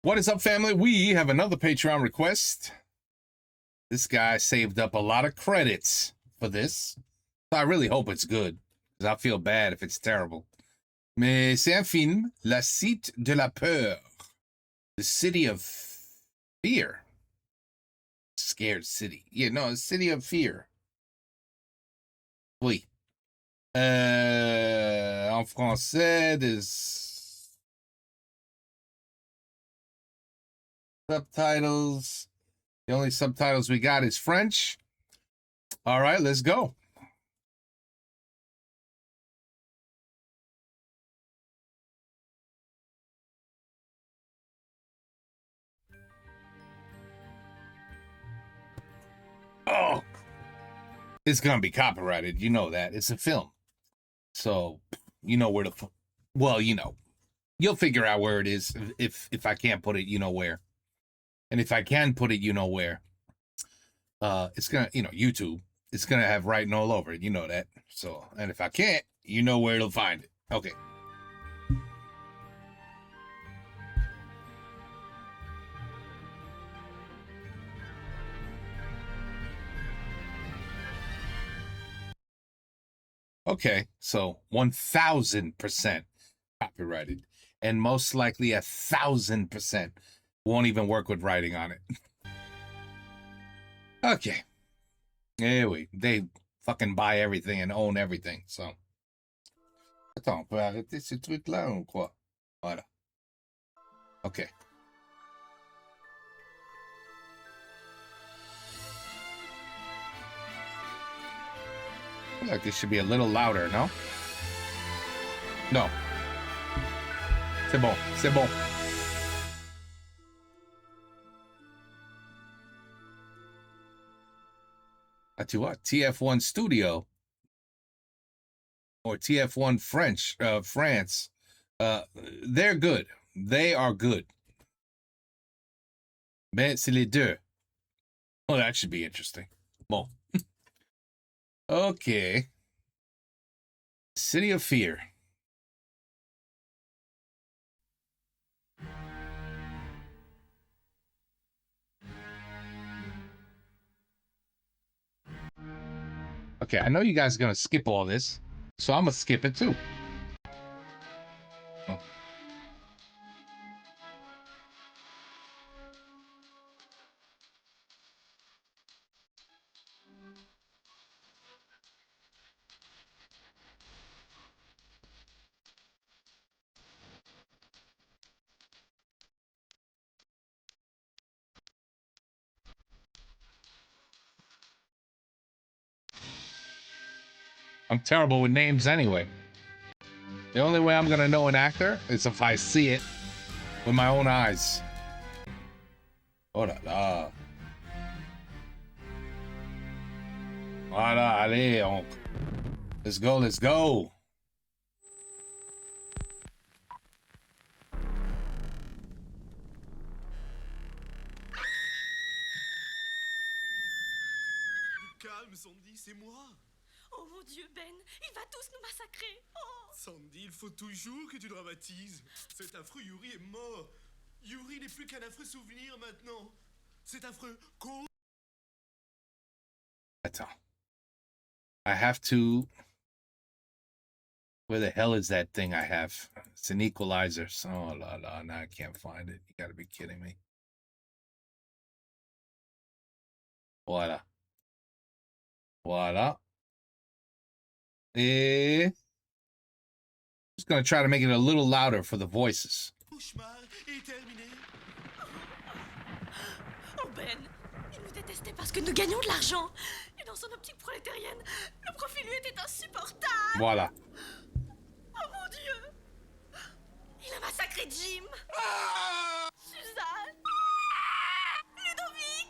What is up, family? We have another Patreon request. This guy saved up a lot of credits for this. I really hope it's good, because I feel bad if it's terrible. Mais c'est un film, La Cité de la Peur. The City of Fear. Scared City. Yeah, no, City of Fear. Oui. En français, there's subtitles. The only subtitles we got is French. All right, let's go. Oh, it's gonna be copyrighted. You know that. It's a film. So you know where to, well, you know, you'll figure out where it is. If I can't put it, you know where. And if I can put it, you know where. It's gonna, you know, YouTube. It's gonna have writing all over it. You know that. So, and if I can't, you know where to find it. Okay. Okay, so 1000% copyrighted, and most likely 1000% won't even work with writing on it. Okay. Anyway, they fucking buy everything and own everything, so. Attends, on peut arrêter ce truc-là ou quoi? Voilà. Okay. I feel like this should be a little louder, no? No. C'est bon, c'est bon. Ah, tu vois, TF1 Studio or TF1 French, France, they're good. They are good. Mais c'est les deux. Oh, that should be interesting. Bon. Okay. City of Fear. Okay, I know you guys are gonna skip all this, so I'm gonna skip it too. Oh. I'm terrible with names anyway. The only way I'm gonna know an actor is if I see it with my own eyes. Oh là là. Voilà, allez, let's go, let's go. Calme, Sandy, c'est moi. Oh mon Dieu, Ben, il va tous nous massacrer. Oh. Sandy, il faut toujours que tu dramatises. Cet affreux Yuri est mort. Yuri n'est plus qu'un affreux souvenir maintenant. Cet affreux Attends. I have to. Where the hell is that thing I have? It's an equalizer. Oh la la, now I can't find it. You gotta be kidding me. Voila. Voila. Just gonna try to make it a little louder for the voices. cauchemar est terminé. Oh Ben, il nous détestait parce que nous gagnions de l'argent. Et dans son optique prolétarienne, le profit lui était insupportable. Voilà. Oh mon Dieu. Il a massacré Jim. Suzanne. Ludovic.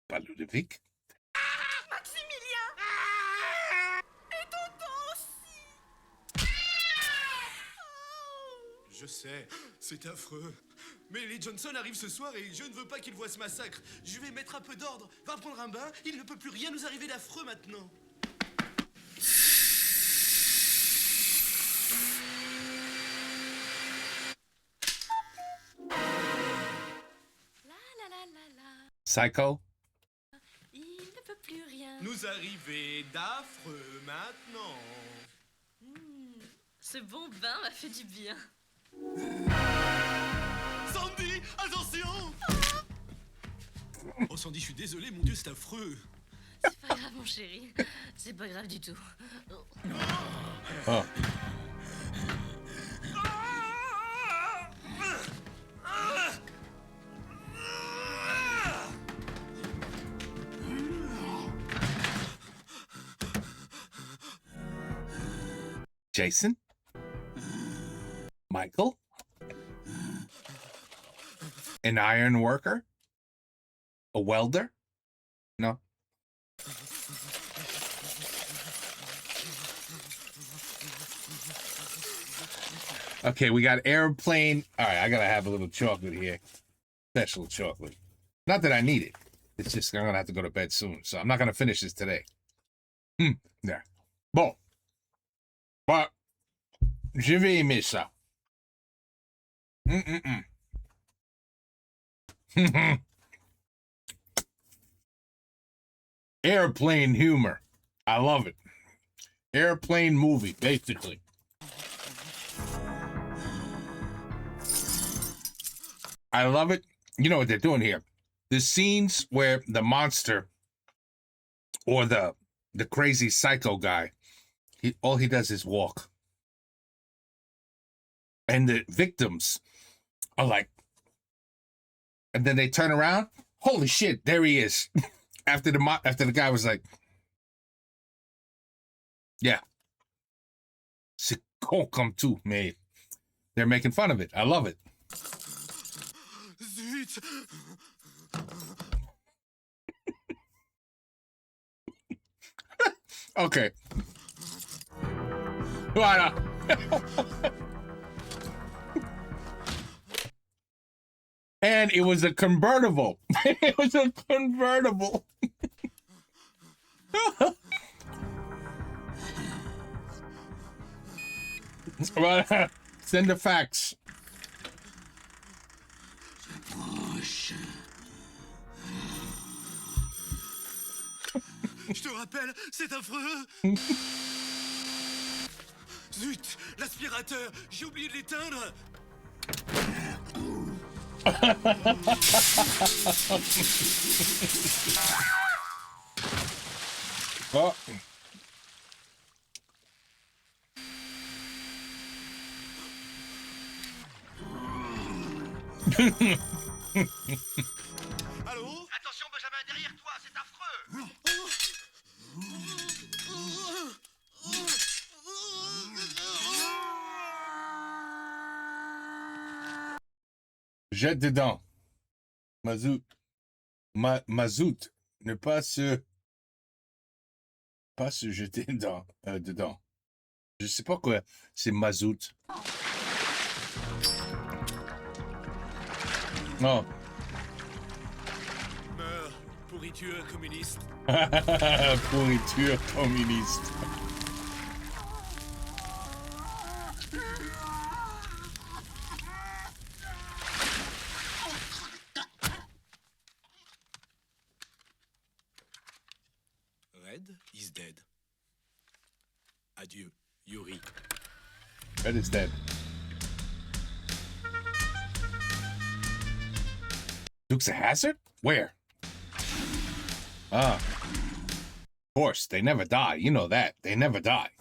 Pas Ludovic. Maximilien. Et Tonton aussi. Je sais, c'est affreux. Mais les Johnson arrivent ce soir et je ne veux pas qu'ils voient ce massacre. Je vais mettre un peu d'ordre. Va prendre un bain, il ne peut plus rien nous arriver d'affreux maintenant. Psycho. Il ne peut plus rien. Nous arriver d'affreux maintenant. Ce bon bain m'a fait du bien. Sandy, attention! Oh Sandy, je suis désolé, mon Dieu, c'est affreux. C'est pas grave, mon chéri. C'est pas grave du tout. Oh. Jason? Michael? An iron worker? A welder? No. Okay, we got airplane. All right, I gotta have a little chocolate here. Special chocolate. Not that I need it. It's just I'm gonna have to go to bed soon, so I'm not gonna finish this today. There. Bon. But je vais aimer ça. Airplane humor. I love it. Airplane movie, basically. I love it. You know what they're doing here. The scenes where the monster or the crazy psycho guy, all he does is walk. And the victims are like, and then they turn around. Holy shit, there he is. after the guy was like, yeah. C'est con comme tout, mais they're making fun of it. I love it. Zut! Okay. Voilà. And it was a convertible. It was a convertible. Voilà. Send the facts. Je te rappelle, c'est affreux. Zut, l'aspirateur, j'ai oublié de l'éteindre. Oh. Allô? Attention, Benjamin, derrière toi, c'est affreux. Jette dedans. Mazout. Mazout. Ne pas se jeter dedans. Je sais pas quoi. C'est mazout. Non. Meurs, pourriture communiste. Pourriture communiste. Red is dead. Adieu, Yuri. Red is dead. Dukes of Hazzard? Where? Of course, they never die. You know that. They never die.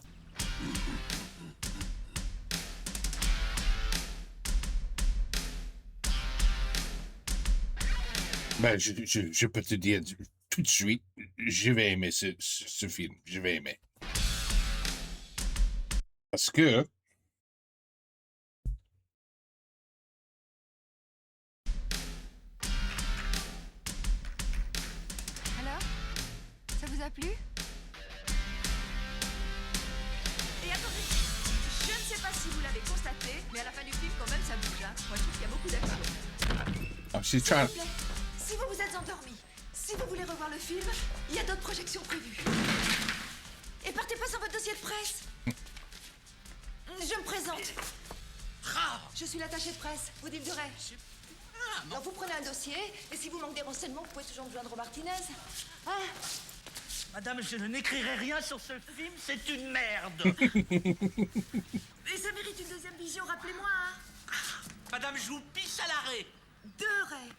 Ben, je peux te dire tout de suite, je vais aimer ce film. Je vais aimer. Parce que... Alors, ça vous a plu? Et attendez, je ne sais pas si vous l'avez constaté, mais à la fin du film, quand même, ça bouge. Hein. Moi, je trouve qu'il y a beaucoup d'action. Oh, she's S'il trying... vous plaît, si vous vous êtes endormi, si vous voulez revoir le film, il y a d'autres projections prévues. Et partez pas sans votre dossier de presse. Je me présente. Je suis l'attaché de presse, Odile Duret. Alors vous prenez un dossier, et si vous manquez des renseignements, vous pouvez toujours me joindre au Martinez. Hein? Madame, je n'écrirai rien sur ce film, c'est une merde. Et ça mérite une deuxième vision, rappelez-moi, hein? Madame, je vous pisse à l'arrêt. De Ray.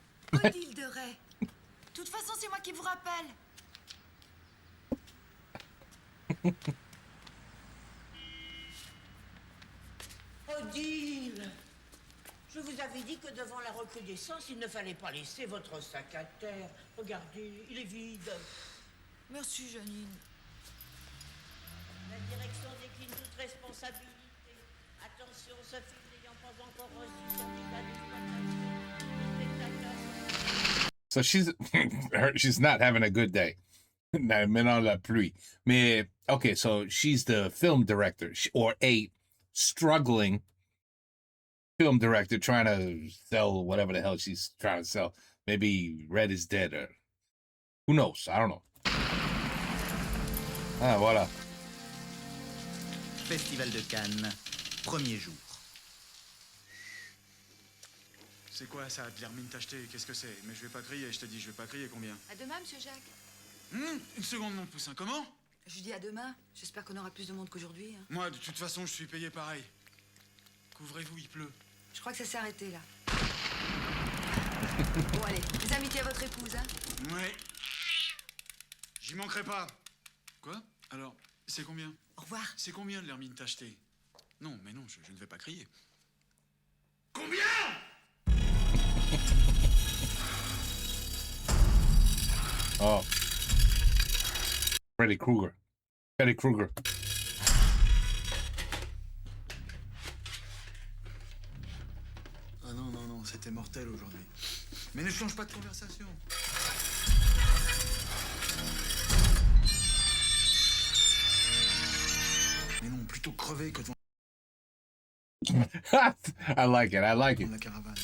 Odile de Ray. De toute façon, c'est moi qui vous rappelle. Odile, je vous avais dit que devant la recrudescence, il ne fallait pas laisser votre sac à terre. Regardez, il est vide. Merci, Janine. La direction décline toute responsabilité. Attention, ce film n'ayant pas encore reçu son état d'exploitation. So she's not having a good day. Mais non la pluie. Mais okay, so she's the film director or a struggling film director trying to sell whatever the hell she's trying to sell. Maybe Red is Dead or who knows? I don't know. Ah voilà. Festival de Cannes, premier jour. C'est quoi ça, de l'hermine tachetée? Qu'est-ce que c'est? Mais je vais pas crier, je te dis, je vais pas crier combien? À demain, monsieur Jacques. Une seconde, mon poussin, comment? Je dis à demain. J'espère qu'on aura plus de monde qu'aujourd'hui. Hein. Moi, de toute façon, je suis payé pareil. Couvrez-vous, il pleut. Je crois que ça s'est arrêté, là. Bon, allez. Les amitiés à votre épouse, hein. Ouais. J'y manquerai pas. Quoi? Alors, c'est combien? Au revoir. C'est combien de l'hermine tachetée? Non, mais non, je ne vais pas crier. Combien? Oh. Freddy Krueger. Freddy Krueger. Ah non, non, non, c'était mortel aujourd'hui. Mais ne change pas de conversation. Mais non, plutôt crever que devant I like it. I like it. la caravane.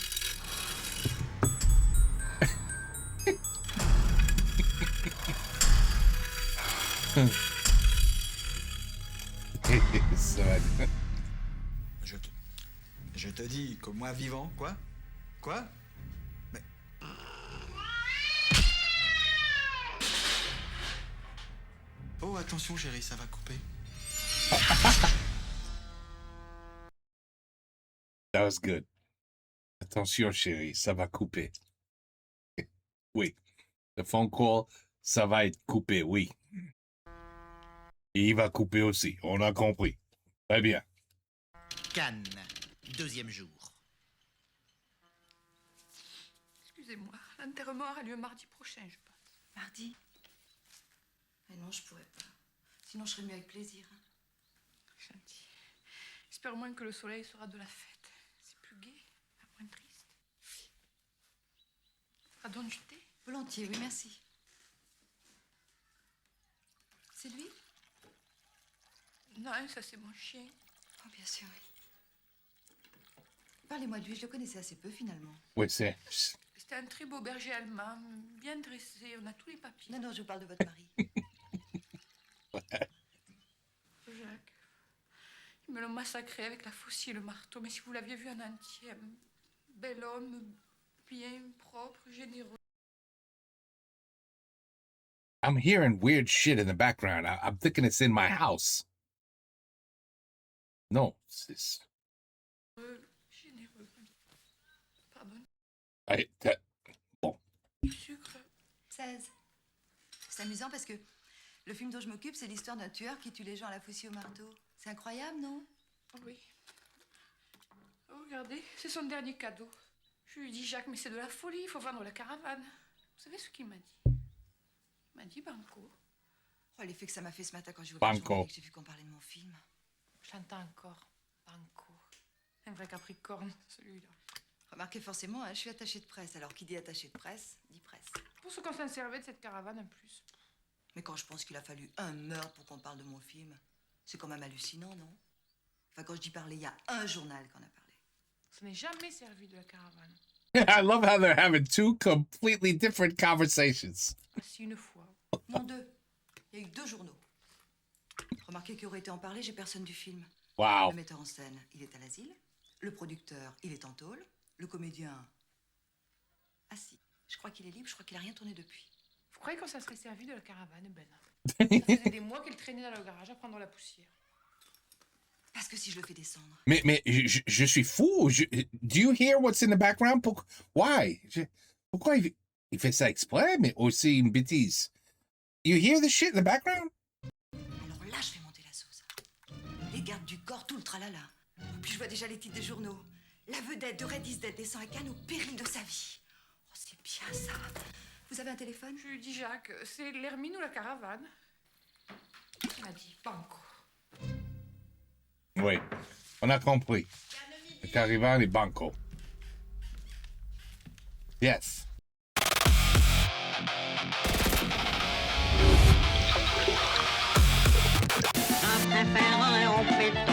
Son. Je te dis que moi vivant, quoi? Quoi? Mais... Oh, attention chérie, ça va couper. That was good. Attention, chérie, ça va couper. Oui. Le phone call, ça va être coupé, oui. Et il va couper aussi. On a compris. Très bien. Cannes, deuxième jour. Excusez-moi, l'enterrement aura lieu mardi prochain, je pense. Mardi? Mais non, je pourrais pas. Sinon, je serais mieux avec plaisir. Hein. Gentil. J'espère au moins que le soleil sera de la fête. C'est plus gai, moins triste. Ça donne du thé? Volontiers, oui, merci. C'est lui? Non, ça c'est mon chien. Oh, bien sûr, oui. Parlez-moi de lui, je le connaissais assez peu, finalement. Oui, c'est... C'était un très beau berger allemand, bien dressé, on a tous les papiers. Non, non, je vous parle de votre mari. Jacques, ils me l'ont massacré avec la faucille et le marteau, mais si vous l'aviez vu en entier, un bel homme, bien propre, généreux. I'm hearing weird shit in the background. I'm thinking it's in my house. No, it's... Généreux. Pardon. Bon. Du sucre. 16. C'est amusant parce que le film dont je m'occupe, c'est l'histoire d'un tueur qui tue les gens à la faucille au marteau. C'est incroyable, non? Oui. Oh, regardez, c'est son dernier cadeau. Je lui dis, Jacques, mais c'est de la folie, il faut vendre la caravane. Vous savez ce qu'il m'a dit? Il m'a dit banco. Oh, l'effet que ça m'a fait ce matin quand j'ai ouvert Banco. le journal et que j'ai vu qu'on parlait de mon film. J'entends encore. Banco. Un vrai capricorne, celui-là. Remarquez forcément, hein, je suis attachée de presse. Alors, qui dit attachée de presse, dit presse. Pour ce qu'on s'en servait de cette caravane en plus. Mais quand je pense qu'il a fallu un meurtre pour qu'on parle de mon film, c'est quand même hallucinant, non? Enfin, quand je dis parler, il y a un journal qui en a parlé. Ça n'est jamais servi de la caravane. I love how they're having two completely different conversations. Ah, si, une fois. Non, deux. Il y a eu 2 journaux. Remarquez qui aurait été en parler, j'ai personne du film. Wow. Le metteur en scène, il est à l'asile. Le producteur, il est en tôle. Le comédien, Ah si, je crois qu'il est libre, je crois qu'il a rien tourné depuis. Vous croyez qu'on s'en serait servi de la caravane, Ben? Ça faisait des mois qu'elle traînait dans le garage à prendre la poussière. Parce que si je le fais descendre... Mais je suis fou. Do you hear what's in the background? Why? Pourquoi il fait ça exprès, mais aussi une bêtise? You hear the shit in the background? Alors là, je fais monter la sauce. Les gardes du corps, tout le tralala. Puis je vois déjà les titres des journaux. La vedette de Red is Dead descend à Cannes au péril de sa vie. Oh, c'est bien ça. Vous avez un téléphone? Je lui dis, Jacques, c'est l'Hermine ou la caravane? Il m'a dit, Banco. Oui, on a compris. Le Caravan et Banco. Yes. Un préférant et on fait